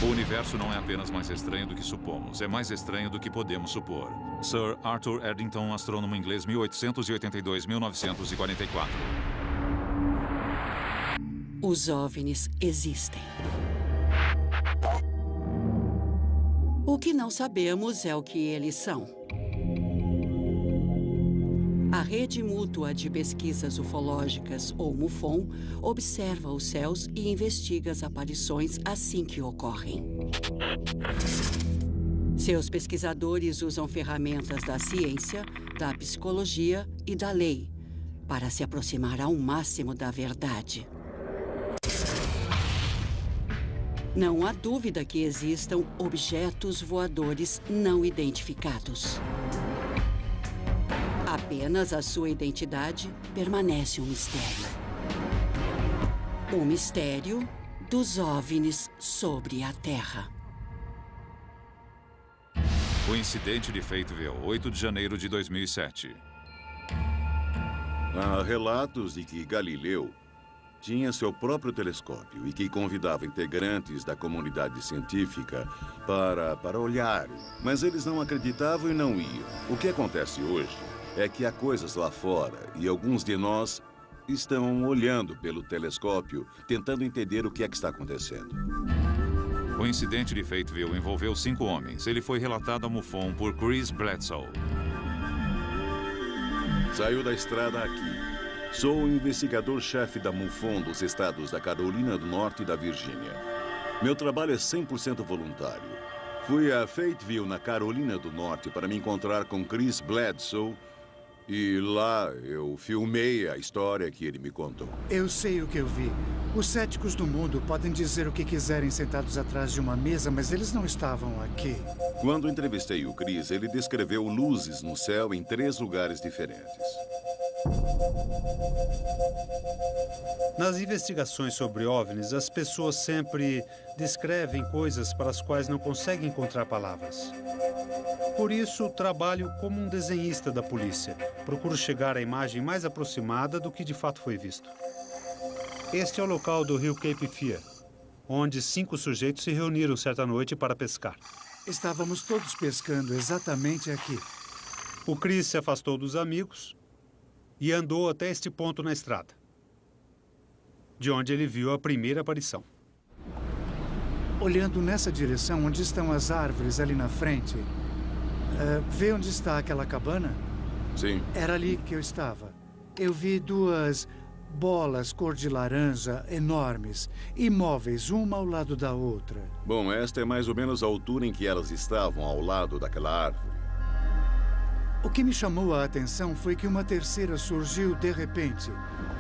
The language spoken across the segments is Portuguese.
O universo não é apenas mais estranho do que supomos, é mais estranho do que podemos supor. Sir Arthur Eddington, astrônomo inglês, 1882-1944. Os OVNIs existem. O que não sabemos é o que eles são. A Rede Mútua de Pesquisas Ufológicas, ou MUFON, observa os céus e investiga as aparições assim que ocorrem. Seus pesquisadores usam ferramentas da ciência, da psicologia e da lei para se aproximar ao máximo da verdade. Não há dúvida que existam objetos voadores não identificados. Apenas a sua identidade permanece um mistério. O mistério dos OVNIs sobre a Terra. O incidente de Fayetteville, 8 de janeiro de 2007. Há relatos de que Galileu tinha seu próprio telescópio e que convidava integrantes da comunidade científica para olhar, mas eles não acreditavam e não iam. O que acontece hoje é que há coisas lá fora e alguns de nós estão olhando pelo telescópio, tentando entender o que é que está acontecendo. O incidente de Fayetteville envolveu 5 homens. Ele foi relatado ao MUFON por Chris Bledsoe. Saiu da estrada aqui. Sou o investigador-chefe da MUFON dos estados da Carolina do Norte e da Virgínia. Meu trabalho é 100% voluntário. Fui a Fayetteville, na Carolina do Norte, para me encontrar com Chris Bledsoe. E lá eu filmei a história que ele me contou. Eu sei o que eu vi. Os céticos do mundo podem dizer o que quiserem sentados atrás de uma mesa, mas eles não estavam aqui. Quando entrevistei o Chris, ele descreveu luzes no céu em 3 lugares diferentes. Nas investigações sobre OVNIs, as pessoas sempre descrevem coisas para as quais não conseguem encontrar palavras. Por isso, trabalho como um desenhista da polícia. Procuro chegar à imagem mais aproximada do que de fato foi visto. Este é o local do rio Cape Fear, onde 5 sujeitos se reuniram certa noite para pescar. Estávamos todos pescando exatamente aqui. O Chris se afastou dos amigos e andou até este ponto na estrada, de onde ele viu a primeira aparição. Olhando nessa direção, onde estão as árvores ali na frente, vê onde está aquela cabana? Sim. Era ali que eu estava. Eu vi 2 bolas cor de laranja enormes, imóveis, uma ao lado da outra. Bom, esta é mais ou menos a altura em que elas estavam ao lado daquela árvore. O que me chamou a atenção foi que uma terceira surgiu de repente.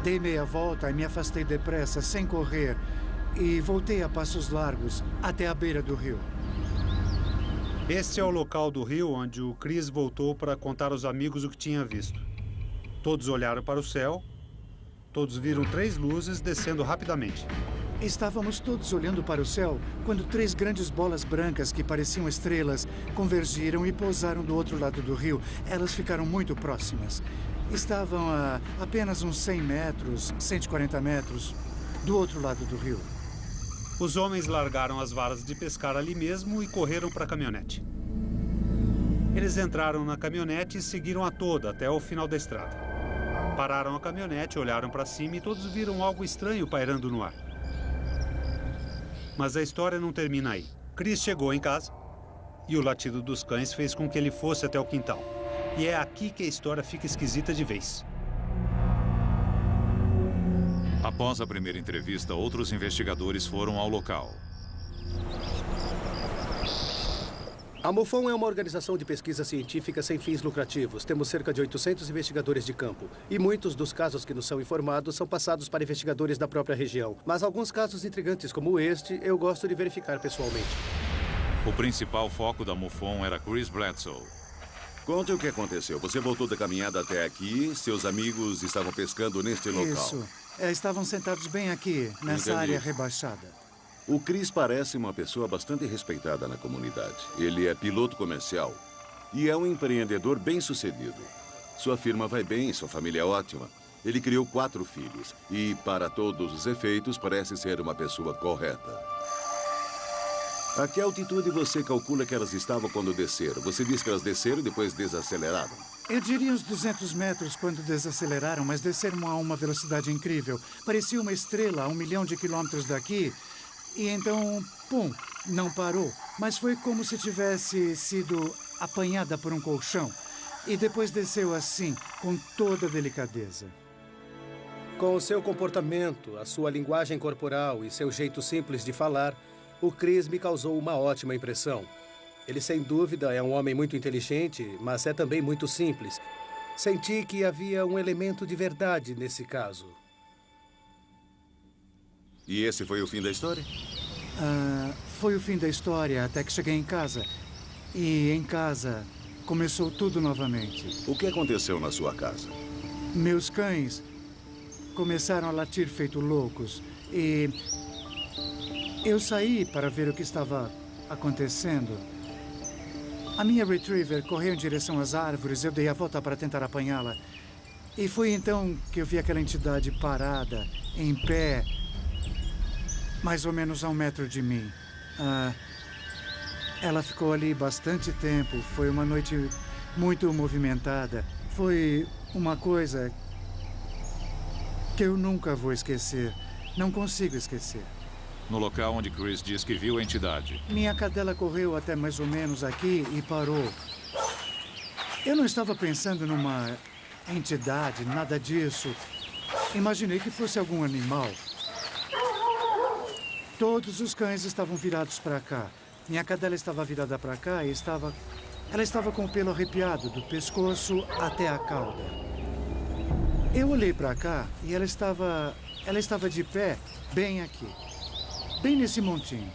Dei meia volta e me afastei depressa, sem correr, e voltei a passos largos até a beira do rio. Este é o local do rio onde o Chris voltou para contar aos amigos o que tinha visto. Todos olharam para o céu, todos viram 3 luzes descendo rapidamente. Estávamos todos olhando para o céu quando 3 grandes bolas brancas que pareciam estrelas convergiram e pousaram do outro lado do rio. Elas ficaram muito próximas. Estavam a apenas uns 100 metros, 140 metros do outro lado do rio. Os homens largaram as varas de pescar ali mesmo e correram para a caminhonete. Eles entraram na caminhonete e seguiram a toda até o final da estrada. Pararam a caminhonete, olharam para cima e todos viram algo estranho pairando no ar. Mas a história não termina aí. Chris chegou em casa e o latido dos cães fez com que ele fosse até o quintal. E é aqui que a história fica esquisita de vez. Após a primeira entrevista, outros investigadores foram ao local. A MUFON é uma organização de pesquisa científica sem fins lucrativos. Temos cerca de 800 investigadores de campo. E muitos dos casos que nos são informados são passados para investigadores da própria região. Mas alguns casos intrigantes como este, eu gosto de verificar pessoalmente. O principal foco da MUFON era Chris Bledsoe. Conte o que aconteceu. Você voltou da caminhada até aqui, seus amigos estavam pescando neste local. Isso. Estavam sentados bem aqui, nessa área rebaixada. O Chris parece uma pessoa bastante respeitada na comunidade. Ele é piloto comercial e é um empreendedor bem-sucedido. Sua firma vai bem e sua família é ótima. Ele criou 4 filhos e, para todos os efeitos, parece ser uma pessoa correta. A que altitude você calcula que elas estavam quando desceram? Você disse que elas desceram e depois desaceleraram. Eu diria uns 200 metros quando desaceleraram, mas desceram a uma velocidade incrível. Parecia uma estrela a 1 milhão de quilômetros daqui. E então, pum, não parou. Mas foi como se tivesse sido apanhada por um colchão. E depois desceu assim, com toda delicadeza. Com o seu comportamento, a sua linguagem corporal e seu jeito simples de falar, o Chris me causou uma ótima impressão. Ele, sem dúvida, é um homem muito inteligente, mas é também muito simples. Senti que havia um elemento de verdade nesse caso. E esse foi o fim da história? Foi o fim da história até que cheguei em casa. E em casa começou tudo novamente. O que aconteceu na sua casa? Meus cães começaram a latir feito loucos. E eu saí para ver o que estava acontecendo. A minha Retriever correu em direção às árvores. Eu dei a volta para tentar apanhá-la. E foi então que eu vi aquela entidade parada, em pé, mais ou menos a 1 metro de mim. Ela ficou ali bastante tempo. Foi uma noite muito movimentada. Foi uma coisa que eu nunca vou esquecer. Não consigo esquecer. No local onde Chris diz que viu a entidade. Minha cadela correu até mais ou menos aqui e parou. Eu não estava pensando numa entidade, nada disso. Imaginei que fosse algum animal. Todos os cães estavam virados para cá. Minha cadela estava virada para cá e ela estava com o pelo arrepiado, do pescoço até a cauda. Eu olhei para cá e ela estava de pé, bem aqui. Bem nesse montinho.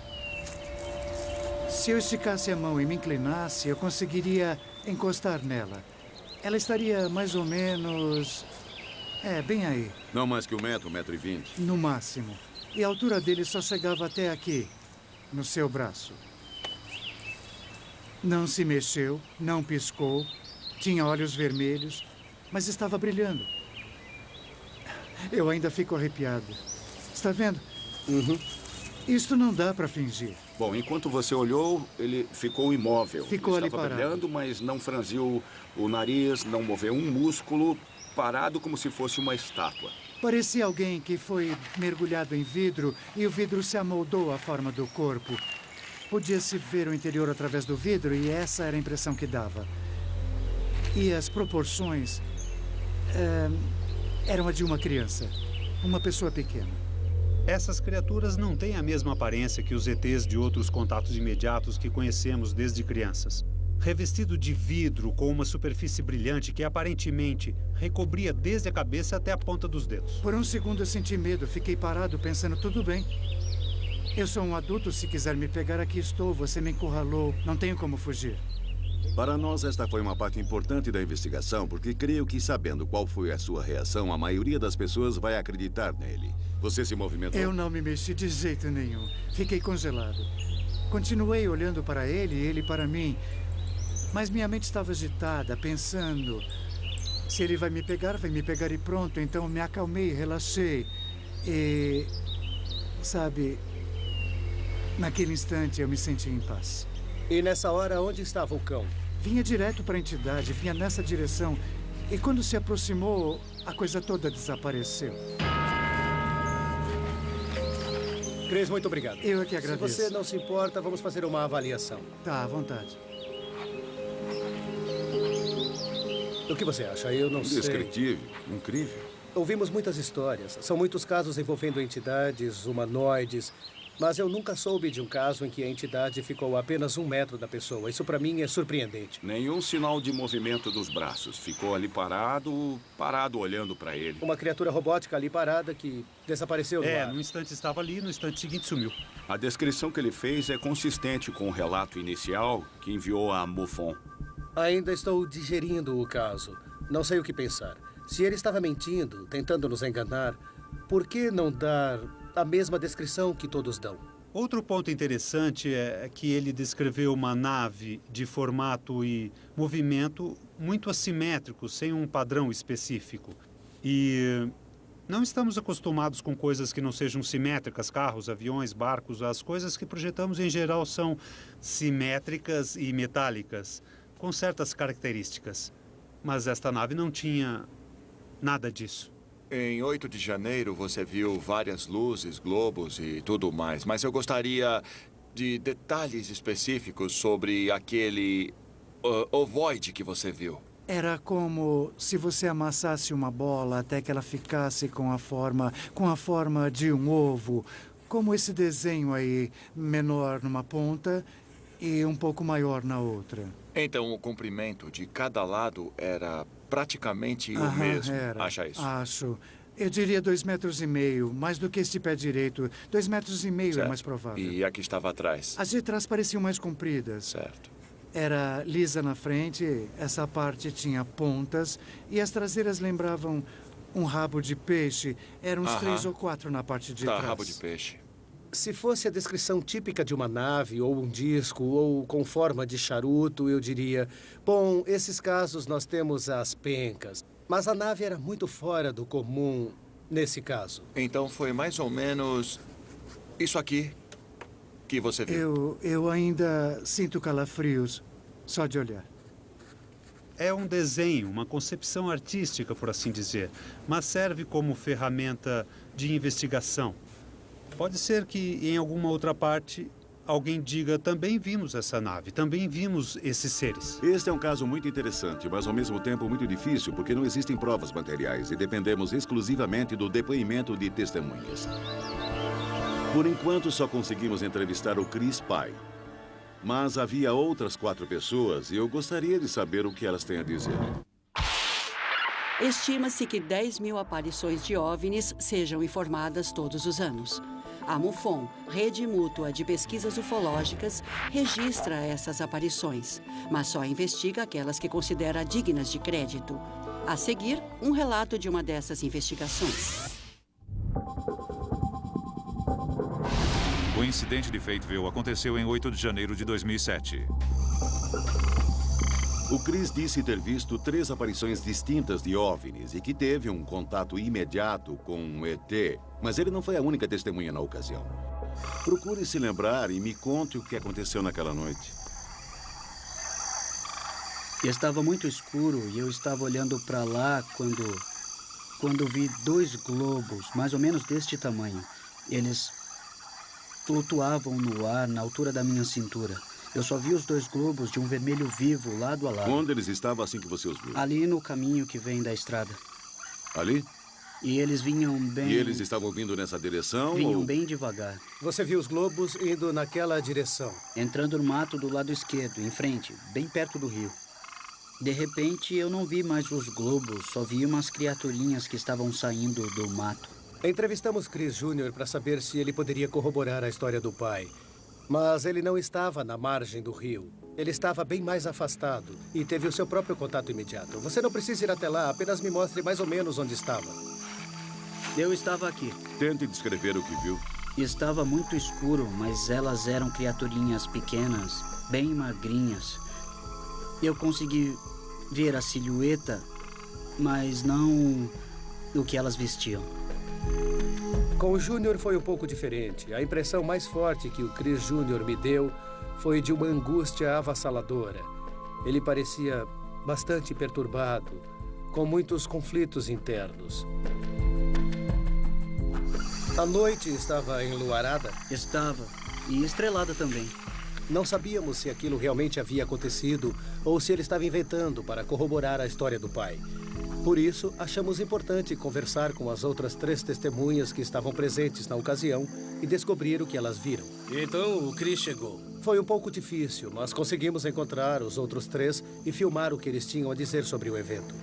Se eu esticasse a mão e me inclinasse, eu conseguiria encostar nela. Ela estaria mais ou menos... bem aí. Não mais que 1 metro, 1,20 m. No máximo. E a altura dele só chegava até aqui, no seu braço. Não se mexeu, não piscou, tinha olhos vermelhos, mas estava brilhando. Eu ainda fico arrepiado. Está vendo? Uhum. Isto não dá para fingir. Bom, enquanto você olhou, ele ficou imóvel. Ficou ali parado. Estava brilhando, mas não franziu o nariz, não moveu um músculo, parado como se fosse uma estátua. Parecia alguém que foi mergulhado em vidro e o vidro se amoldou à forma do corpo. Podia-se ver o interior através do vidro e essa era a impressão que dava. E as proporções eram a de uma criança, uma pessoa pequena. Essas criaturas não têm a mesma aparência que os ETs de outros contatos imediatos que conhecemos desde crianças. Revestido de vidro com uma superfície brilhante que aparentemente recobria desde a cabeça até a ponta dos dedos. Por um segundo eu senti medo, fiquei parado pensando, tudo bem. Eu sou um adulto, se quiser me pegar, aqui estou, você me encurralou, não tenho como fugir. Para nós, esta foi uma parte importante da investigação, porque creio que, sabendo qual foi a sua reação, a maioria das pessoas vai acreditar nele. Você se movimentou? Eu não me mexi de jeito nenhum. Fiquei congelado. Continuei olhando para ele e ele para mim. Mas minha mente estava agitada, pensando... Se ele vai me pegar e pronto. Então me acalmei, relaxei. E... sabe... Naquele instante eu me senti em paz. E nessa hora, onde estava o cão? Vinha direto para a entidade, vinha nessa direção. E quando se aproximou, a coisa toda desapareceu. Chris, muito obrigado. Eu é que agradeço. Se você não se importa, vamos fazer uma avaliação. Tá, à vontade. O que você acha? Eu não sei. Indescritível, incrível. Ouvimos muitas histórias. São muitos casos envolvendo entidades, humanoides. Mas eu nunca soube de um caso em que a entidade ficou a apenas 1 metro da pessoa. Isso para mim é surpreendente. Nenhum sinal de movimento dos braços. Ficou ali parado olhando para ele. Uma criatura robótica ali parada que desapareceu no ar. No instante estava ali, no instante seguinte sumiu. A descrição que ele fez é consistente com o relato inicial que enviou a MUFON. Ainda estou digerindo o caso. Não sei o que pensar. Se ele estava mentindo, tentando nos enganar, por que não dar a mesma descrição que todos dão? Outro ponto interessante é que ele descreveu uma nave de formato e movimento muito assimétrico, sem um padrão específico. E Não estamos acostumados com coisas que não sejam simétricas, carros, aviões, barcos. As coisas que projetamos em geral são simétricas e metálicas, com certas características. Mas esta nave não tinha nada disso. Em 8 de janeiro, você viu várias luzes, globos e tudo mais. Mas eu gostaria de detalhes específicos sobre aquele ovoide que você viu. Era como se você amassasse uma bola até que ela ficasse com a forma de um ovo. Como esse desenho aí, menor numa ponta e um pouco maior na outra. Então, o comprimento de cada lado era praticamente o mesmo. Era. Acha isso? Acho. Eu diria 2,5 metros, mais do que este pé direito. 2,5 metros é mais provável. E a que estava atrás? As de trás pareciam mais compridas. Certo. Era lisa na frente, essa parte tinha pontas e as traseiras lembravam um rabo de peixe. Eram uns 3 ou 4 na parte de trás. Rabo de peixe. Se fosse a descrição típica de uma nave, ou um disco, ou com forma de charuto, eu diria... Bom, esses casos nós temos as pencas. Mas a nave era muito fora do comum nesse caso. Então foi mais ou menos isso aqui que você viu. Eu ainda sinto calafrios, só de olhar. É um desenho, uma concepção artística, por assim dizer, mas serve como ferramenta de investigação. Pode ser que em alguma outra parte alguém diga, também vimos essa nave, também vimos esses seres. Este é um caso muito interessante, mas ao mesmo tempo muito difícil, porque não existem provas materiais e dependemos exclusivamente do depoimento de testemunhas. Por enquanto, só conseguimos entrevistar o Chris Pye. Mas havia outras 4 pessoas e eu gostaria de saber o que elas têm a dizer. Estima-se que 10.000 aparições de OVNIs sejam informadas todos os anos. A MUFON, Rede Mútua de Pesquisas Ufológicas, registra essas aparições, mas só investiga aquelas que considera dignas de crédito. A seguir, um relato de uma dessas investigações. O incidente de Fayetteville aconteceu em 8 de janeiro de 2007. O Chris disse ter visto 3 aparições distintas de OVNIs e que teve um contato imediato com um ET, mas ele não foi a única testemunha na ocasião. Procure se lembrar e me conte o que aconteceu naquela noite. Estava muito escuro e eu estava olhando para lá quando vi 2 globos, mais ou menos deste tamanho. Eles flutuavam no ar na altura da minha cintura. Eu só vi os 2 globos de um vermelho vivo, lado a lado. Onde eles estavam assim que você os viu? Ali no caminho que vem da estrada. Ali? E eles vinham bem... E eles estavam vindo nessa direção? Vinham bem devagar. Você viu os globos indo naquela direção? Entrando no mato do lado esquerdo, em frente, bem perto do rio. De repente, eu não vi mais os globos, só vi umas criaturinhas que estavam saindo do mato. Entrevistamos Chris Jr. para saber se ele poderia corroborar a história do pai. Mas ele não estava na margem do rio. Ele estava bem mais afastado e teve o seu próprio contato imediato. Você não precisa ir até lá, apenas me mostre mais ou menos onde estava. Eu estava aqui. Tente descrever o que viu. Estava muito escuro, mas elas eram criaturinhas pequenas, bem magrinhas. Eu consegui ver a silhueta, mas não o que elas vestiam. Com o Júnior foi um pouco diferente. A impressão mais forte que o Chris Jr. me deu foi de uma angústia avassaladora. Ele parecia bastante perturbado, com muitos conflitos internos. A noite estava enluarada? Estava, e estrelada também. Não sabíamos se aquilo realmente havia acontecido ou se ele estava inventando para corroborar a história do pai. Por isso, achamos importante conversar com as outras 3 testemunhas que estavam presentes na ocasião e descobrir o que elas viram. Então, o Chris chegou. Foi um pouco difícil, mas conseguimos encontrar os outros 3 e filmar o que eles tinham a dizer sobre o evento.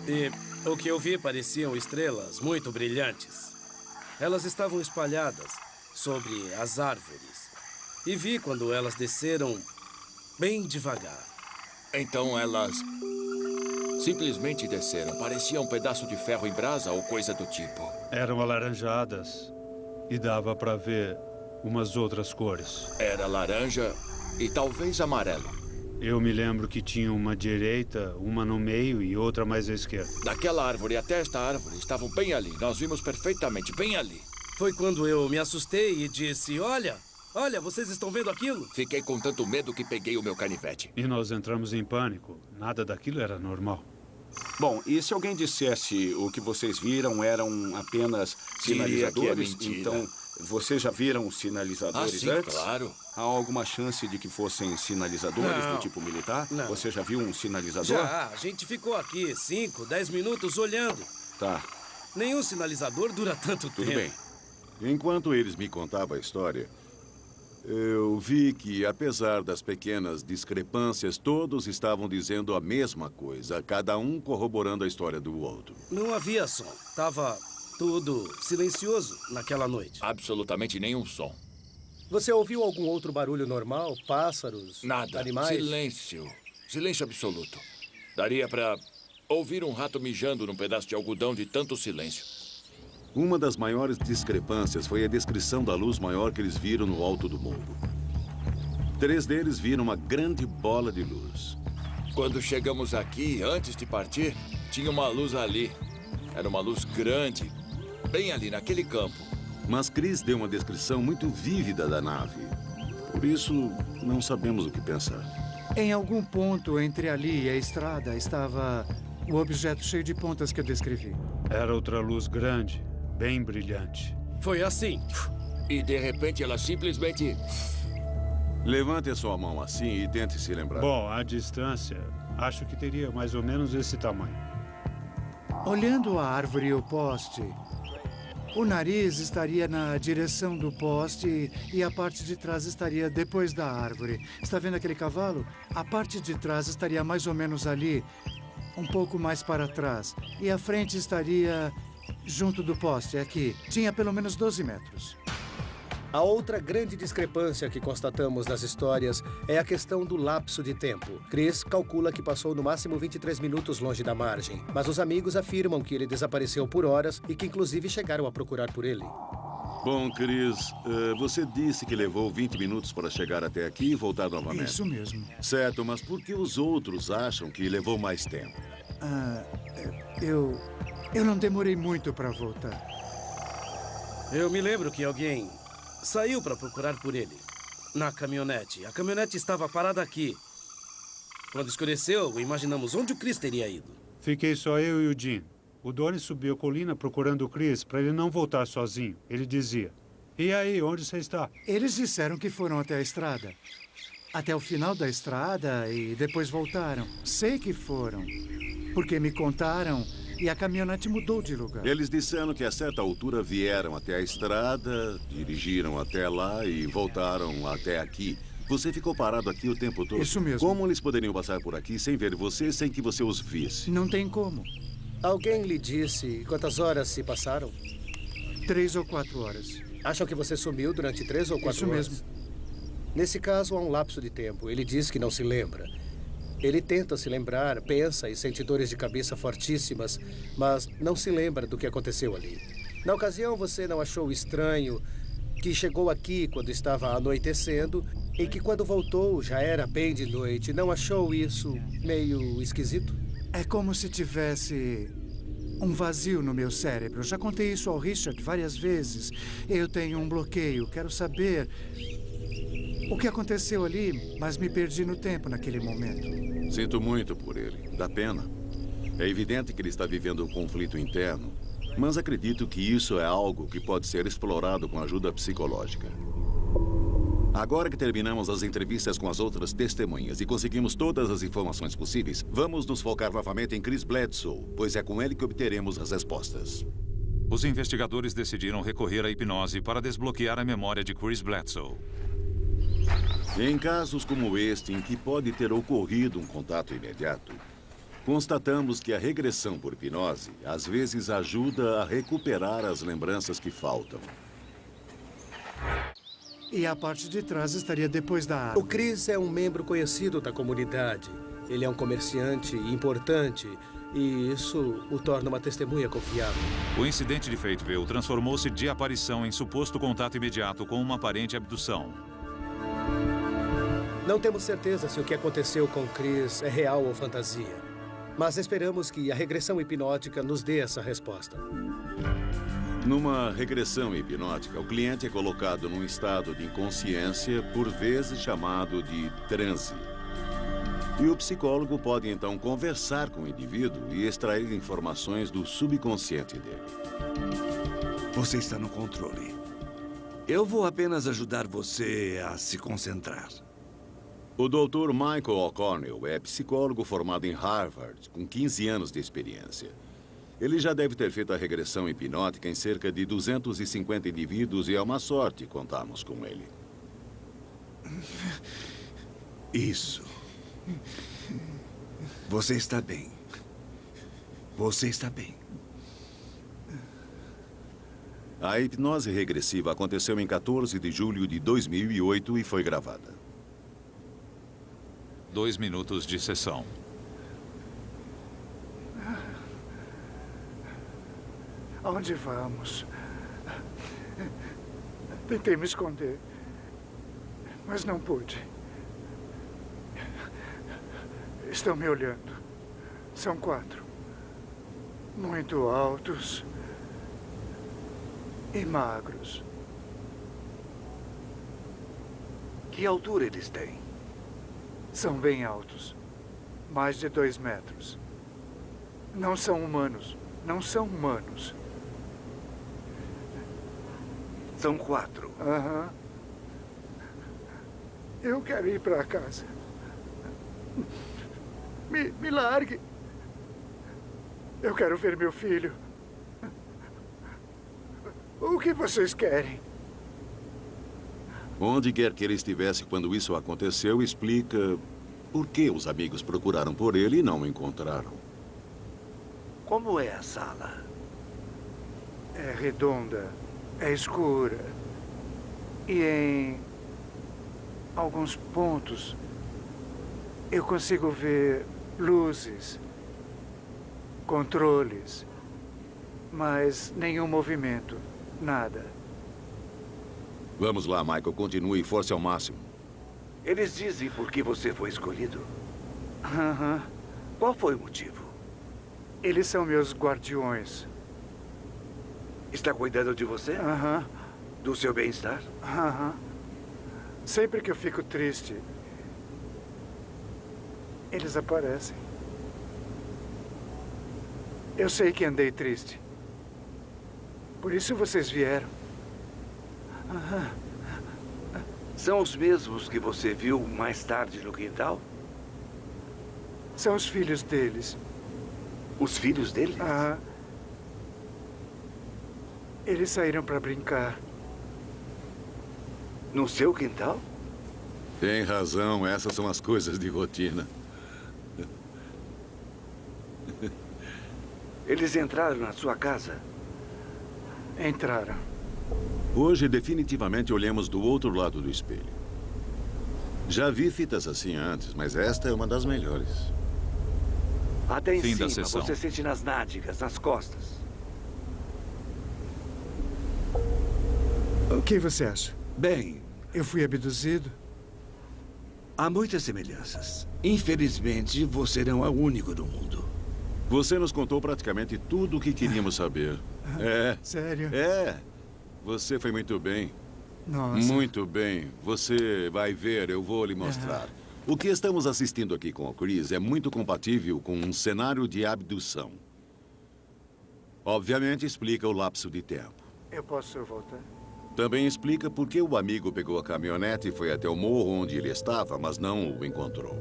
E o que eu vi pareciam estrelas muito brilhantes. Elas estavam espalhadas sobre as árvores. E vi quando elas desceram bem devagar. Então elas simplesmente desceram. Parecia um pedaço de ferro em brasa ou coisa do tipo. Eram alaranjadas e dava para ver umas outras cores. Era laranja e talvez amarelo. Eu me lembro que tinha uma à direita, uma no meio e outra mais à esquerda. Daquela árvore até esta árvore estavam bem ali. Nós vimos perfeitamente, bem ali. Foi quando eu me assustei e disse, olha, vocês estão vendo aquilo? Fiquei com tanto medo que peguei o meu canivete. E nós entramos em pânico. Nada daquilo era normal. Bom, e se alguém dissesse o que vocês viram eram apenas sinalizadores? Diria que é mentira. Então, vocês já viram sinalizadores sim, antes? Claro. Há alguma chance de que fossem sinalizadores Não. do tipo militar? Não. Você já viu um sinalizador? Já, a gente ficou aqui 5, 10 minutos olhando. Tá, Nenhum sinalizador dura tanto tudo tempo. bem. Enquanto eles me contavam a história, eu vi que, apesar das pequenas discrepâncias, todos estavam dizendo a mesma coisa, cada um corroborando a história do outro. Não havia som. Tava tudo silencioso naquela noite. Absolutamente nenhum som. Você ouviu algum outro barulho normal? Pássaros? Nada. Animais? Silêncio. Silêncio absoluto. Daria para ouvir um rato mijando num pedaço de algodão de tanto silêncio. Uma das maiores discrepâncias foi a descrição da luz maior que eles viram no alto do morro. 3 deles viram uma grande bola de luz. Quando chegamos aqui, antes de partir, tinha uma luz ali. Era uma luz grande, bem ali naquele campo. Mas Chris deu uma descrição muito vívida da nave. Por isso, não sabemos o que pensar. Em algum ponto entre ali e a estrada estava o objeto cheio de pontas que eu descrevi. Era outra luz grande, bem brilhante. Foi assim. E de repente ela simplesmente... Levante a sua mão assim e tente se lembrar. Bom, a distância, acho que teria mais ou menos esse tamanho. Olhando a árvore e o poste, o nariz estaria na direção do poste e a parte de trás estaria depois da árvore. Está vendo aquele cavalo? A parte de trás estaria mais ou menos ali, um pouco mais para trás. E a frente estaria junto do poste, aqui. Tinha pelo menos 12 metros. A outra grande discrepância que constatamos nas histórias é a questão do lapso de tempo. Chris calcula que passou no máximo 23 minutos longe da margem, mas os amigos afirmam que ele desapareceu por horas e que inclusive chegaram a procurar por ele. Bom, Chris, você disse que levou 20 minutos para chegar até aqui e voltar novamente. Isso mesmo. Certo, mas por que os outros acham que levou mais tempo? Eu não demorei muito para voltar. Eu me lembro que alguém saiu para procurar por ele, na caminhonete. A caminhonete estava parada aqui. Quando escureceu, imaginamos onde o Chris teria ido. Fiquei só eu e o Jim. O Donnie subiu a colina procurando o Chris para ele não voltar sozinho. Ele dizia, e aí, onde você está? Eles disseram que foram até a estrada. Até o final da estrada e depois voltaram. Sei que foram, porque me contaram e a caminhonete mudou de lugar. Eles disseram que a certa altura vieram até a estrada, dirigiram até lá e voltaram até aqui. Você ficou parado aqui o tempo todo? Isso mesmo. Como eles poderiam passar por aqui sem ver você, sem que você os visse? Não tem como. Alguém lhe disse quantas horas se passaram? 3 ou 4 horas. Acham que você sumiu durante 3 ou 4 horas? Isso mesmo. Nesse caso, há um lapso de tempo. Ele diz que não se lembra. Ele tenta se lembrar, pensa e sente dores de cabeça fortíssimas, mas não se lembra do que aconteceu ali. Na ocasião, você não achou estranho que chegou aqui quando estava anoitecendo e que quando voltou já era bem de noite. Não achou isso meio esquisito? É como se tivesse um vazio no meu cérebro. Já contei isso ao Richard várias vezes. Eu tenho um bloqueio. Quero saber o que aconteceu ali, mas me perdi no tempo naquele momento. Sinto muito por ele. Dá pena. É evidente que ele está vivendo um conflito interno, mas acredito que isso é algo que pode ser explorado com ajuda psicológica. Agora que terminamos as entrevistas com as outras testemunhas e conseguimos todas as informações possíveis, vamos nos focar novamente em Chris Bledsoe, pois é com ele que obteremos as respostas. Os investigadores decidiram recorrer à hipnose para desbloquear a memória de Chris Bledsoe. Em casos como este, em que pode ter ocorrido um contato imediato, constatamos que a regressão por hipnose às vezes ajuda a recuperar as lembranças que faltam. E a parte de trás estaria depois da O árvore. Chris é um membro conhecido da comunidade. Ele é um comerciante importante e isso o torna uma testemunha confiável. O incidente de Fateville transformou-se de aparição em suposto contato imediato com uma aparente abdução. Não temos certeza se o que aconteceu com Chris é real ou fantasia. Mas esperamos que a regressão hipnótica nos dê essa resposta. Numa regressão hipnótica, o cliente é colocado num estado de inconsciência, por vezes chamado de transe. E o psicólogo pode, então, conversar com o indivíduo e extrair informações do subconsciente dele. Você está no controle. Eu vou apenas ajudar você a se concentrar. O Dr. Michael O'Connell é psicólogo formado em Harvard, com 15 anos de experiência. Ele já deve ter feito a regressão hipnótica em cerca de 250 indivíduos e é uma sorte contarmos com ele. Isso. Você está bem. Você está bem. A hipnose regressiva aconteceu em 14 de julho de 2008 e foi gravada. 2 minutos de sessão. Aonde vamos? Tentei me esconder, mas não pude. Estão me olhando. São 4. Muito altos e magros. Que altura eles têm? São bem altos. Mais de 2 metros. Não são humanos. Não são humanos. São 4. Aham. Eu quero ir para casa. Me largue. Eu quero ver meu filho. O que vocês querem? Onde quer que ele estivesse quando isso aconteceu, explica por que os amigos procuraram por ele e não o encontraram. Como é a sala? É redonda, é escura. E em alguns pontos eu consigo ver luzes, controles, mas nenhum movimento, nada. Vamos lá, Michael. Continue e force ao máximo. Eles dizem por que você foi escolhido. Aham. Qual foi o motivo? Eles são meus guardiões. Está cuidando de você? Aham. Do seu bem-estar? Aham. Sempre que eu fico triste, eles aparecem. Eu sei que andei triste. Por isso vocês vieram. Aham. São os mesmos que você viu mais tarde no quintal? São os filhos deles. Os filhos deles? Aham. Eles saíram para brincar. No seu quintal? Tem razão. Essas são as coisas de rotina. Eles entraram na sua casa? Entraram. Hoje, definitivamente, olhamos do outro lado do espelho. Já vi fitas assim antes, mas esta é uma das melhores. Até em Fim da cima, sessão. você sente nas nádegas, nas costas. O que você acha? Bem, Eu fui abduzido? há muitas semelhanças. Infelizmente, você não é o único do mundo. Você nos contou praticamente tudo o que queríamos saber. É. Sério? É. Você foi muito bem. Nossa. Muito bem. Você vai ver, eu vou lhe mostrar. O que estamos assistindo aqui com o Chris é muito compatível com um cenário de abdução. Obviamente explica o lapso de tempo. Eu posso voltar? Também explica por que o amigo pegou a caminhonete e foi até o morro onde ele estava, mas não o encontrou.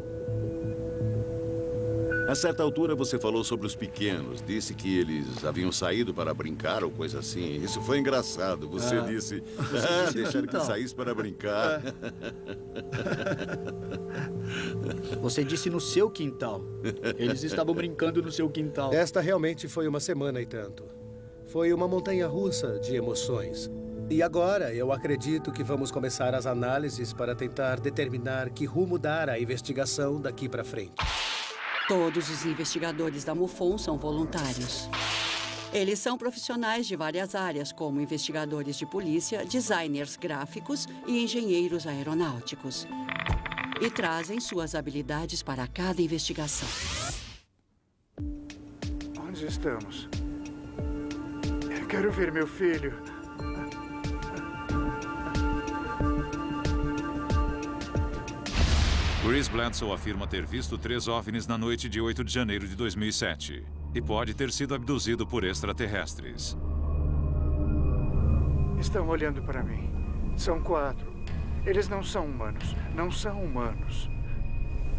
A certa altura você falou sobre os pequenos. Disse que eles haviam saído para brincar ou coisa assim. Isso foi engraçado. Você disse, deixaram que saísse para brincar. Você disse no seu quintal. Eles estavam brincando no seu quintal. Esta realmente foi uma semana e tanto. Foi uma montanha-russa de emoções. E agora eu acredito que vamos começar as análises para tentar determinar que rumo dar à investigação daqui para frente. Todos os investigadores da MUFON são voluntários. Eles são profissionais de várias áreas, como investigadores de polícia, designers gráficos e engenheiros aeronáuticos. e trazem suas habilidades para cada investigação. Onde estamos? Eu quero ver meu filho. Chris Bledsoe afirma ter visto 3 OVNIs na noite de 8 de janeiro de 2007 e pode ter sido abduzido por extraterrestres. Estão olhando para mim. São 4. Eles não são humanos. Não são humanos.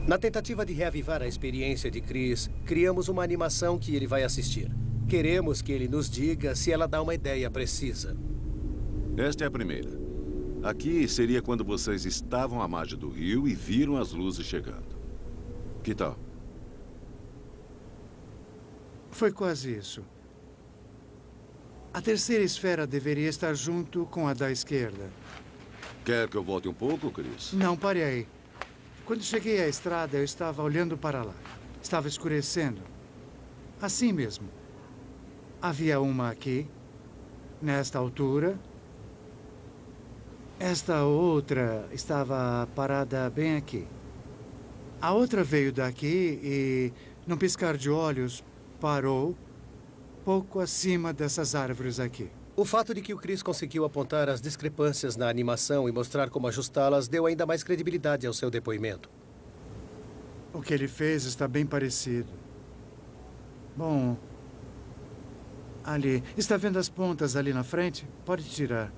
Na tentativa de reavivar a experiência de Chris, criamos uma animação que ele vai assistir. Queremos que ele nos diga se ela dá uma ideia precisa. Esta é a primeira. Aqui seria quando vocês estavam à margem do rio e viram as luzes chegando. Que tal? Foi quase isso. A terceira esfera deveria estar junto com a da esquerda. Quer que eu volte um pouco, Chris? Não, pare aí. Quando cheguei à estrada, eu estava olhando para lá. Estava escurecendo. Assim mesmo. Havia uma aqui, nesta altura. Esta outra estava parada bem aqui. A outra veio daqui e, num piscar de olhos, parou pouco acima dessas árvores aqui. O fato de que o Chris conseguiu apontar as discrepâncias na animação e mostrar como ajustá-las deu ainda mais credibilidade ao seu depoimento. O que ele fez está bem parecido. Bom, ali. Está vendo as pontas ali na frente? Pode tirar.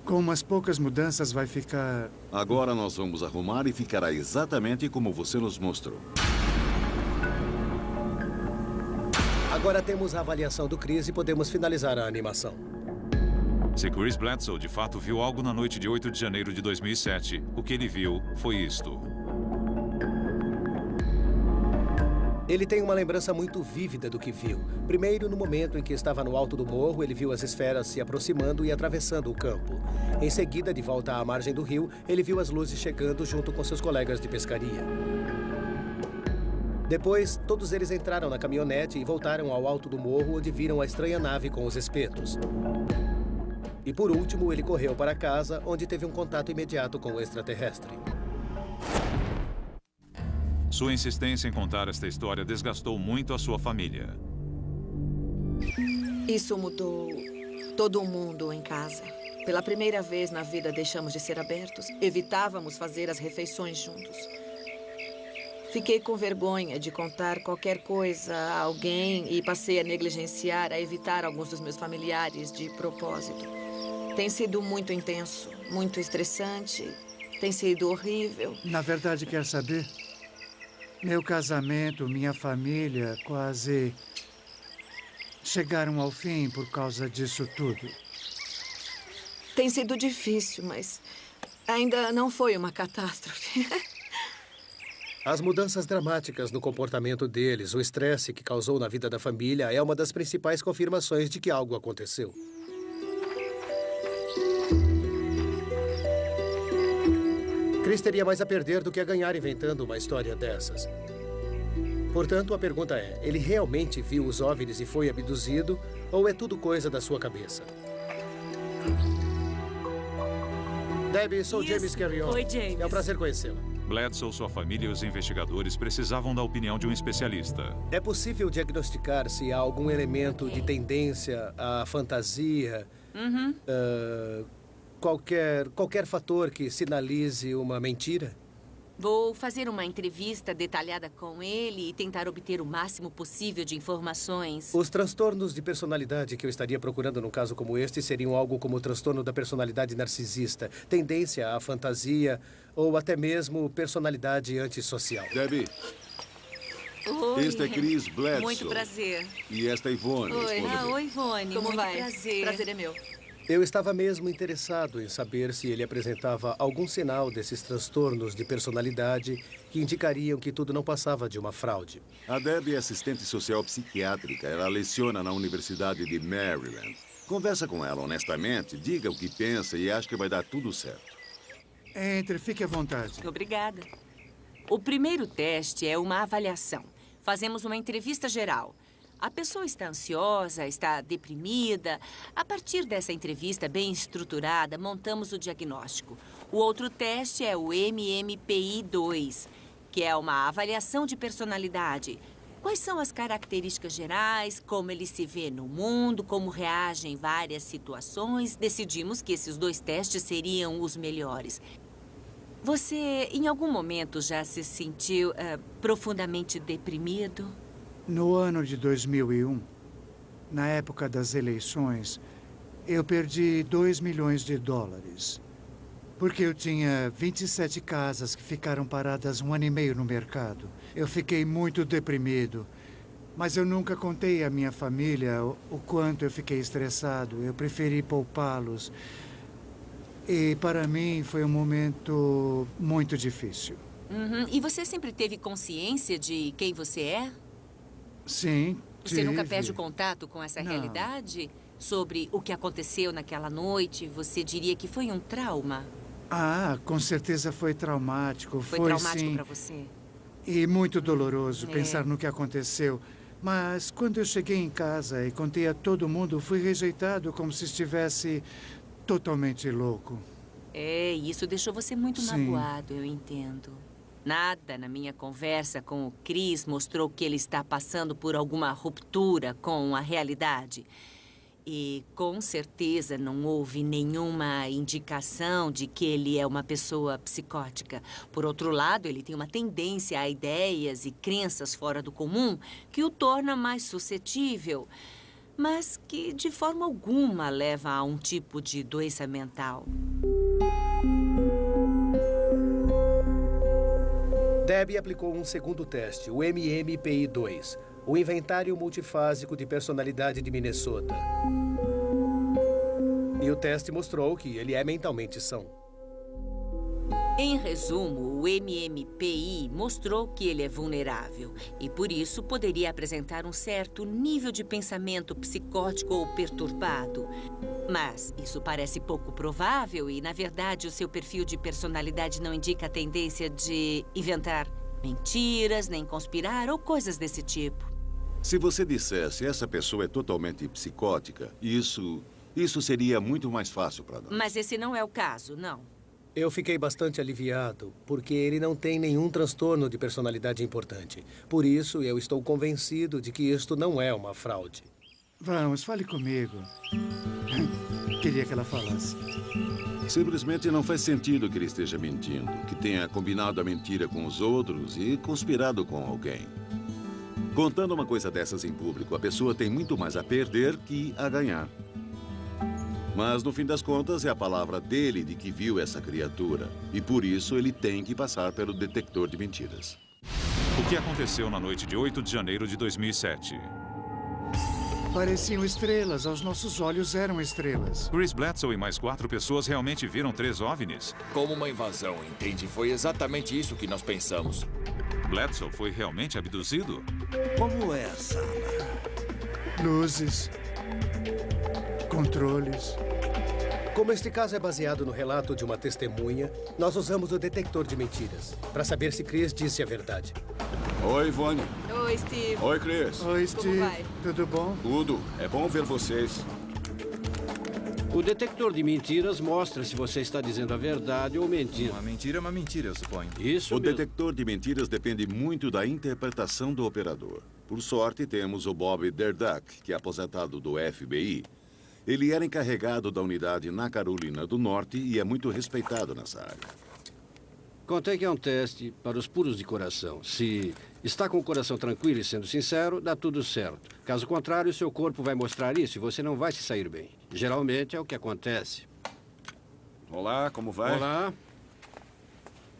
Com umas poucas mudanças vai ficar... Agora nós vamos arrumar e ficará exatamente como você nos mostrou. Agora temos a avaliação do Chris e podemos finalizar a animação. Se Chris Bledsoe de fato viu algo na noite de 8 de janeiro de 2007, o que ele viu foi isto. Ele tem uma lembrança muito vívida do que viu. Primeiro, no momento em que estava no alto do morro, ele viu as esferas se aproximando e atravessando o campo. Em seguida, de volta à margem do rio, ele viu as luzes chegando junto com seus colegas de pescaria. Depois, todos eles entraram na caminhonete e voltaram ao alto do morro, onde viram a estranha nave com os espetos. E por último, ele correu para casa, onde teve um contato imediato com o extraterrestre. Sua insistência em contar esta história desgastou muito a sua família. Isso mudou todo mundo em casa. Pela primeira vez na vida deixamos de ser abertos. Evitávamos fazer as refeições juntos. Fiquei com vergonha de contar qualquer coisa a alguém e passei a negligenciar, a evitar alguns dos meus familiares de propósito. Tem sido muito intenso, muito estressante. Tem sido horrível. Na verdade, quer saber? Meu casamento, minha família, quase chegaram ao fim por causa disso tudo. Tem sido difícil, mas ainda não foi uma catástrofe. As mudanças dramáticas no comportamento deles, o estresse que causou na vida da família é uma das principais confirmações de que algo aconteceu. Chris teria mais a perder do que a ganhar inventando uma história dessas. Portanto, a pergunta é, ele realmente viu os OVNIs e foi abduzido, ou é tudo coisa da sua cabeça? Debbie, sou James Carrion. Oi, James. É um prazer conhecê-la. Bledsoe, sua família e os investigadores precisavam da opinião de um especialista. É possível diagnosticar se há algum elemento de tendência à fantasia, qualquer fator que sinalize uma mentira? Vou fazer uma entrevista detalhada com ele e tentar obter o máximo possível de informações. Os transtornos de personalidade que eu estaria procurando num caso como este seriam algo como o transtorno da personalidade narcisista, tendência à fantasia ou até mesmo personalidade antissocial. Debbie. Oi. Este é Chris Bledsoe. Muito prazer. E esta é Ivone. Oi, oi, Ivone. Como muito vai? Prazer. Prazer é meu. Eu estava mesmo interessado em saber se ele apresentava algum sinal desses transtornos de personalidade que indicariam que tudo não passava de uma fraude. A Debbie é assistente social psiquiátrica. Ela leciona na Universidade de Maryland. Conversa com ela honestamente, diga o que pensa e acho que vai dar tudo certo. Entre, fique à vontade. Obrigada. O primeiro teste é uma avaliação. Fazemos uma entrevista geral. A pessoa está ansiosa, está deprimida. A partir dessa entrevista bem estruturada, montamos o diagnóstico. O outro teste é o MMPI-2, que é uma avaliação de personalidade. Quais são as características gerais, como ele se vê no mundo, como reage em várias situações. Decidimos que esses 2 testes seriam os melhores. Você, em algum momento, já se sentiu profundamente deprimido? No ano de 2001, na época das eleições, eu perdi $2 milhões. Porque eu tinha 27 casas que ficaram paradas 1 ano e meio no mercado. Eu fiquei muito deprimido. Mas eu nunca contei à minha família o quanto eu fiquei estressado. Eu preferi poupá-los. E para mim foi um momento muito difícil. Uhum. E você sempre teve consciência de quem você é? Sim, Você nunca perde o contato com essa realidade? Sobre o que aconteceu naquela noite? Você diria que foi um trauma? Ah, com certeza foi traumático. Foi traumático para você? E muito doloroso pensar no que aconteceu. Mas quando eu cheguei em casa e contei a todo mundo, fui rejeitado como se estivesse totalmente louco. Isso deixou você muito magoado, eu entendo. Nada na minha conversa com o Chris mostrou que ele está passando por alguma ruptura com a realidade. E, com certeza, não houve nenhuma indicação de que ele é uma pessoa psicótica. Por outro lado, ele tem uma tendência a ideias e crenças fora do comum que o torna mais suscetível, mas que, de forma alguma, leva a um tipo de doença mental. Debbie aplicou um segundo teste, o MMPI-2, o Inventário Multifásico de Personalidade de Minnesota. E o teste mostrou que ele é mentalmente são. Em resumo, o MMPI mostrou que ele é vulnerável e, por isso, poderia apresentar um certo nível de pensamento psicótico ou perturbado. Mas isso parece pouco provável e, na verdade, o seu perfil de personalidade não indica a tendência de inventar mentiras, nem conspirar ou coisas desse tipo. Se você dissesse essa pessoa é totalmente psicótica, isso seria muito mais fácil para nós. Mas esse não é o caso, não. Eu fiquei bastante aliviado, porque ele não tem nenhum transtorno de personalidade importante. Por isso, eu estou convencido de que isto não é uma fraude. Vamos, fale comigo. Queria que ela falasse. Simplesmente não faz sentido que ele esteja mentindo, que tenha combinado a mentira com os outros e conspirado com alguém. Contando uma coisa dessas em público, a pessoa tem muito mais a perder que a ganhar. Mas, no fim das contas, é a palavra dele de que viu essa criatura. E, por isso, ele tem que passar pelo detector de mentiras. O que aconteceu na noite de 8 de janeiro de 2007? Pareciam estrelas. Aos nossos olhos eram estrelas. Chris Bledsoe e mais 4 pessoas realmente viram 3 OVNIs. Como uma invasão, entende? Foi exatamente isso que nós pensamos. Bledsoe foi realmente abduzido? Como é a sala? Luzes. Controles. Como este caso é baseado no relato de uma testemunha, nós usamos o detector de mentiras para saber se Chris disse a verdade. Oi, Ivone. Oi, Steve. Oi, Chris. Oi, Steve. Como vai? Tudo bom? Tudo. É bom ver vocês. O detector de mentiras mostra se você está dizendo a verdade ou mentindo. Uma mentira é uma mentira, eu suponho. O detector de mentiras depende muito da interpretação do operador. Por sorte, temos o Bob Derduck, que é aposentado do FBI. Ele era encarregado da unidade na Carolina do Norte e é muito respeitado nessa área. Contei que é um teste para os puros de coração. Se está com o coração tranquilo e sendo sincero, dá tudo certo. Caso contrário, seu corpo vai mostrar isso e você não vai se sair bem. Geralmente é o que acontece. Olá, como vai? Olá.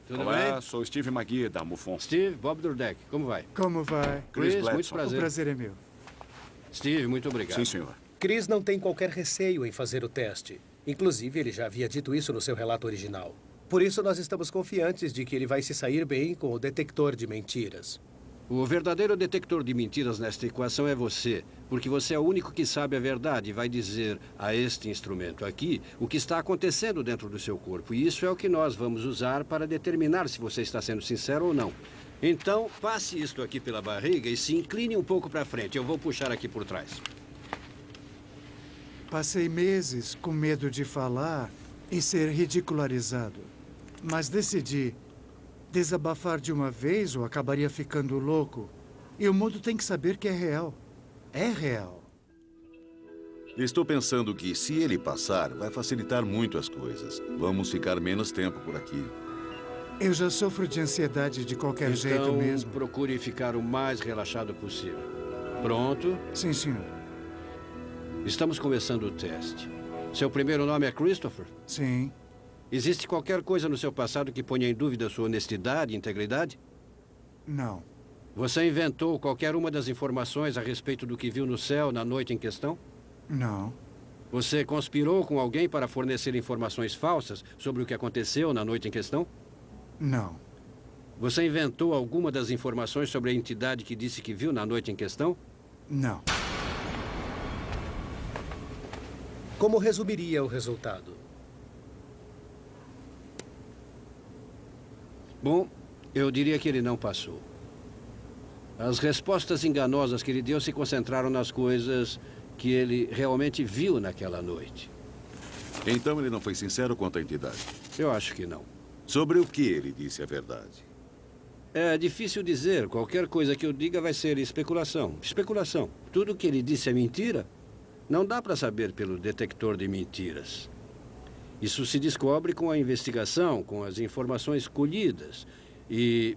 Tudo Olá, bem? sou Steve McGee, da MUFON. Steve, Bob Durdeck, como vai? Como vai? Chris, muito Bledsoe. prazer. O prazer é meu. Steve, muito obrigado. Sim, senhor. Chris não tem qualquer receio em fazer o teste. Inclusive, ele já havia dito isso no seu relato original. Por isso, nós estamos confiantes de que ele vai se sair bem com o detector de mentiras. O verdadeiro detector de mentiras nesta equação é você, porque você é o único que sabe a verdade e vai dizer a este instrumento aqui o que está acontecendo dentro do seu corpo. E isso é o que nós vamos usar para determinar se você está sendo sincero ou não. Então, passe isto aqui pela barriga e se incline um pouco para frente. Eu vou puxar aqui por trás. Passei meses com medo de falar e ser ridicularizado. Mas decidi desabafar de uma vez ou acabaria ficando louco. E o mundo tem que saber que é real. É real. Estou pensando que, se ele passar, vai facilitar muito as coisas. Vamos ficar menos tempo por aqui. Eu já sofro de ansiedade de qualquer jeito mesmo. Procure ficar o mais relaxado possível. Pronto? Sim, senhor. Estamos começando o teste. Seu primeiro nome é Christopher? Sim. Existe qualquer coisa no seu passado que ponha em dúvida sua honestidade e integridade? Não. Você inventou qualquer uma das informações a respeito do que viu no céu na noite em questão? Não. Você conspirou com alguém para fornecer informações falsas sobre o que aconteceu na noite em questão? Não. Você inventou alguma das informações sobre a entidade que disse que viu na noite em questão? Não. Como resumiria o resultado? Bom, eu diria que ele não passou. As respostas enganosas que ele deu se concentraram nas coisas que ele realmente viu naquela noite. Então ele não foi sincero quanto à entidade? Eu acho que não. Sobre o que ele disse a verdade? É difícil dizer. Qualquer coisa que eu diga vai ser especulação. Especulação. Tudo que ele disse é mentira? Não dá para saber pelo detector de mentiras. Isso se descobre com a investigação, com as informações colhidas. E,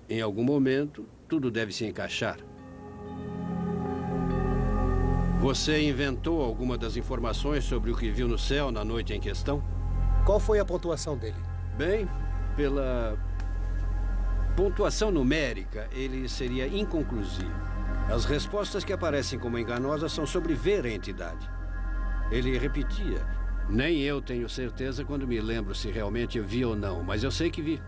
em algum momento, tudo deve se encaixar. Você inventou alguma das informações sobre o que viu no céu na noite em questão? Qual foi a pontuação dele? Bem, pela pontuação numérica, ele seria inconclusivo. As respostas que aparecem como enganosas são sobre ver a entidade. Ele repetia: nem eu tenho certeza quando me lembro se realmente eu vi ou não, mas eu sei que vi.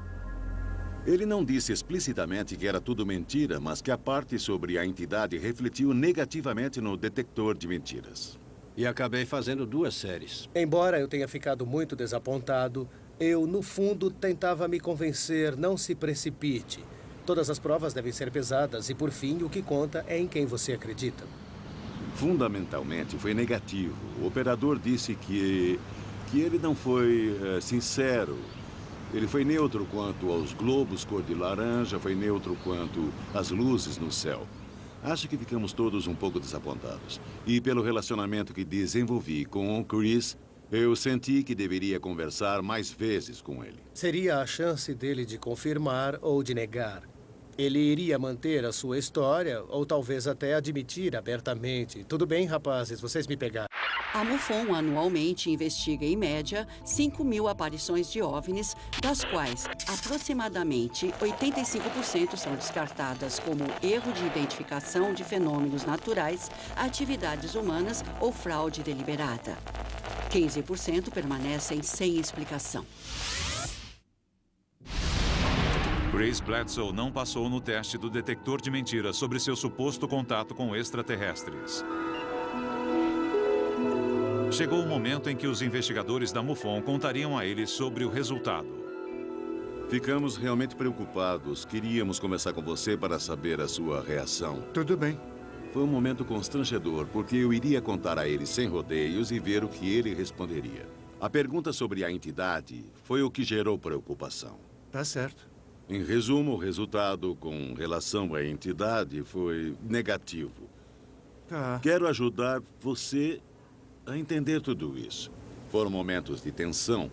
Ele não disse explicitamente que era tudo mentira, mas que a parte sobre a entidade refletiu negativamente no detector de mentiras. E acabei fazendo 2 séries. Embora eu tenha ficado muito desapontado, eu, no fundo, tentava me convencer, não se precipite. Todas as provas devem ser pesadas e, por fim, o que conta é em quem você acredita. Fundamentalmente, foi negativo. O operador disse que ele não foi sincero. Ele foi neutro quanto aos globos cor de laranja, foi neutro quanto às luzes no céu. Acho que ficamos todos um pouco desapontados. E pelo relacionamento que desenvolvi com o Chris, eu senti que deveria conversar mais vezes com ele. Seria a chance dele de confirmar ou de negar. Ele iria manter a sua história ou talvez até admitir abertamente. Tudo bem, rapazes, vocês me pegaram. A MUFON anualmente investiga, em média, 5.000 aparições de OVNIs, das quais aproximadamente 85% são descartadas como erro de identificação de fenômenos naturais, atividades humanas ou fraude deliberada. 15% permanecem sem explicação. Chris Bledsoe não passou no teste do detector de mentiras sobre seu suposto contato com extraterrestres. Chegou o momento em que os investigadores da MUFON contariam a ele sobre o resultado. Ficamos realmente preocupados. Queríamos começar com você para saber a sua reação. Tudo bem. Foi um momento constrangedor, porque eu iria contar a ele sem rodeios e ver o que ele responderia. A pergunta sobre a entidade foi o que gerou preocupação. Tá certo. Em resumo, o resultado com relação à entidade foi negativo. Tá. Quero ajudar você a entender tudo isso. Foram momentos de tensão,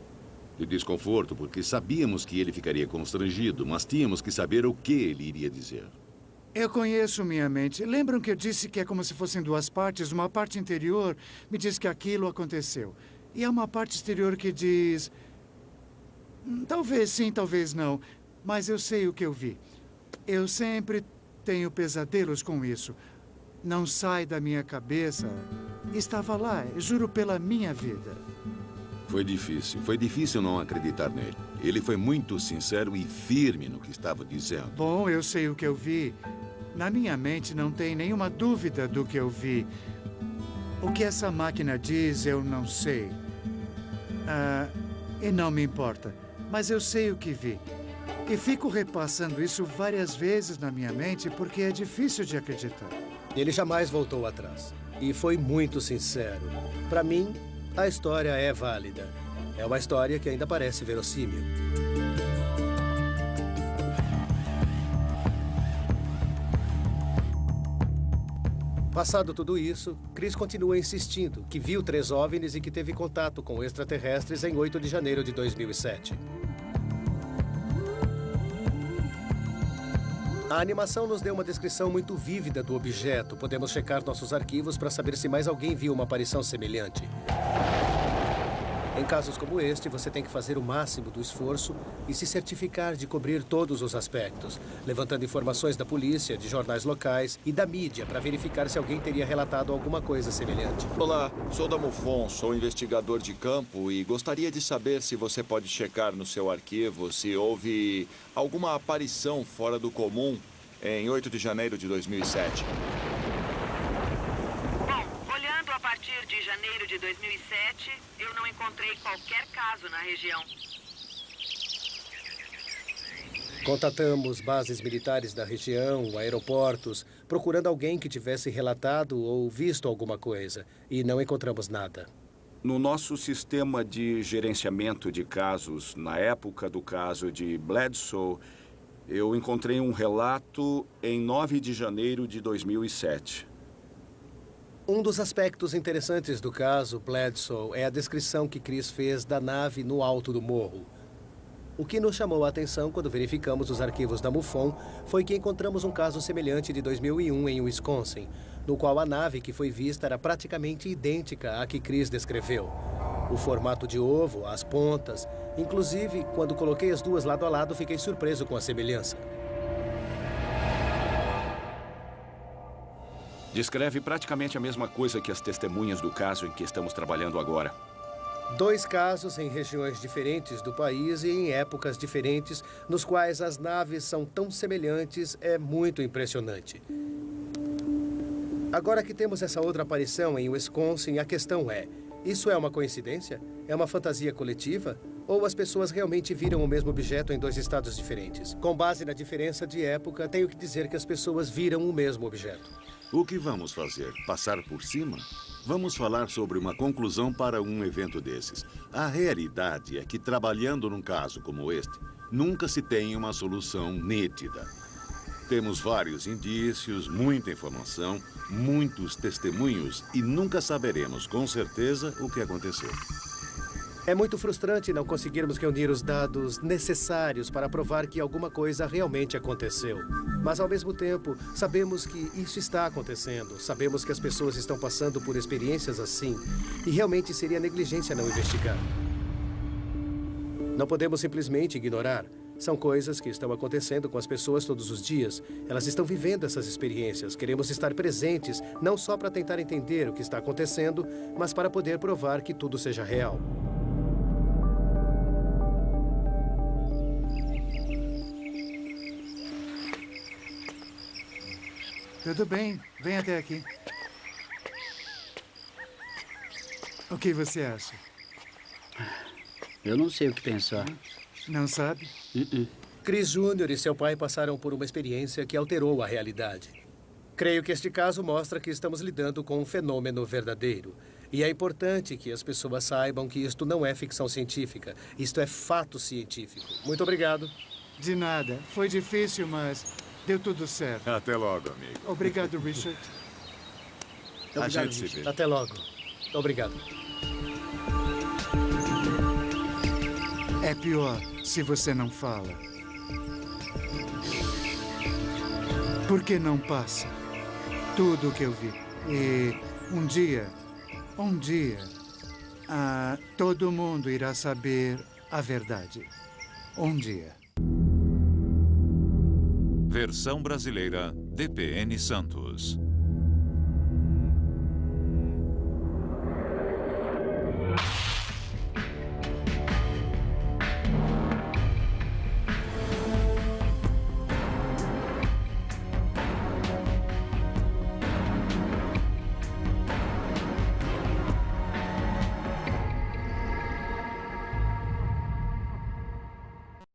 de desconforto, porque sabíamos que ele ficaria constrangido, mas tínhamos que saber o que ele iria dizer. Eu conheço minha mente. Lembram que eu disse que é como se fossem 2 partes? Uma parte interior me diz que aquilo aconteceu. E há uma parte exterior que diz... talvez sim, talvez não. Mas eu sei o que eu vi. Eu sempre tenho pesadelos com isso. Não sai da minha cabeça. Estava lá, juro pela minha vida. Foi difícil não acreditar nele. Ele foi muito sincero e firme no que estava dizendo. Bom, eu sei o que eu vi. Na minha mente não tem nenhuma dúvida do que eu vi. O que essa máquina diz, eu não sei. E não me importa. Mas eu sei o que vi. E fico repassando isso várias vezes na minha mente porque é difícil de acreditar. Ele jamais voltou atrás. E foi muito sincero. Para mim, a história é válida. É uma história que ainda parece verossímil. Passado tudo isso, Chris continua insistindo que viu 3 OVNIs e que teve contato com extraterrestres em 8 de janeiro de 2007. A animação nos deu uma descrição muito vívida do objeto. Podemos checar nossos arquivos para saber se mais alguém viu uma aparição semelhante. Em casos como este, você tem que fazer o máximo do esforço e se certificar de cobrir todos os aspectos, levantando informações da polícia, de jornais locais e da mídia para verificar se alguém teria relatado alguma coisa semelhante. Olá, sou da MUFON, sou investigador de campo e gostaria de saber se você pode checar no seu arquivo se houve alguma aparição fora do comum em 8 de janeiro de 2007. Olhando a partir de janeiro de 2007, eu não encontrei qualquer caso na região. Contatamos bases militares da região, aeroportos, procurando alguém que tivesse relatado ou visto alguma coisa, e não encontramos nada. No nosso sistema de gerenciamento de casos, na época do caso de Bledsoe, eu encontrei um relato em 9 de janeiro de 2007. Um dos aspectos interessantes do caso Bledsoe é a descrição que Chris fez da nave no alto do morro. O que nos chamou a atenção quando verificamos os arquivos da MUFON foi que encontramos um caso semelhante de 2001 em Wisconsin, no qual a nave que foi vista era praticamente idêntica à que Chris descreveu. O formato de ovo, as pontas, inclusive, quando coloquei as duas lado a lado, fiquei surpreso com a semelhança. Descreve praticamente a mesma coisa que as testemunhas do caso em que estamos trabalhando agora. 2 casos em regiões diferentes do país e em épocas diferentes, nos quais as naves são tão semelhantes, é muito impressionante. Agora que temos essa outra aparição em Wisconsin, a questão é: isso é uma coincidência? É uma fantasia coletiva? Ou as pessoas realmente viram o mesmo objeto em 2 estados diferentes? Com base na diferença de época, tenho que dizer que as pessoas viram o mesmo objeto. O que vamos fazer? Passar por cima? Vamos falar sobre uma conclusão para um evento desses. A realidade é que, trabalhando num caso como este, nunca se tem uma solução nítida. Temos vários indícios, muita informação, muitos testemunhos e nunca saberemos com certeza o que aconteceu. É muito frustrante não conseguirmos reunir os dados necessários para provar que alguma coisa realmente aconteceu. Mas, ao mesmo tempo, sabemos que isso está acontecendo. Sabemos que as pessoas estão passando por experiências assim. E realmente seria negligência não investigar. Não podemos simplesmente ignorar. São coisas que estão acontecendo com as pessoas todos os dias. Elas estão vivendo essas experiências. Queremos estar presentes, não só para tentar entender o que está acontecendo, mas para poder provar que tudo seja real. Tudo bem, vem até aqui. O que você acha? Eu não sei o que pensar. Não sabe? Chris Jr. e seu pai passaram por uma experiência que alterou a realidade. Creio que este caso mostra que estamos lidando com um fenômeno verdadeiro. E é importante que as pessoas saibam que isto não é ficção científica. Isto é fato científico. Muito obrigado. De nada. Foi difícil, mas deu tudo certo. Até logo, amigo. Obrigado, Richard. A gente se vê. Até logo. Obrigado. É pior se você não fala. Porque não passa tudo o que eu vi. E um dia, todo mundo irá saber a verdade. Um dia. Versão brasileira, DPN Santos.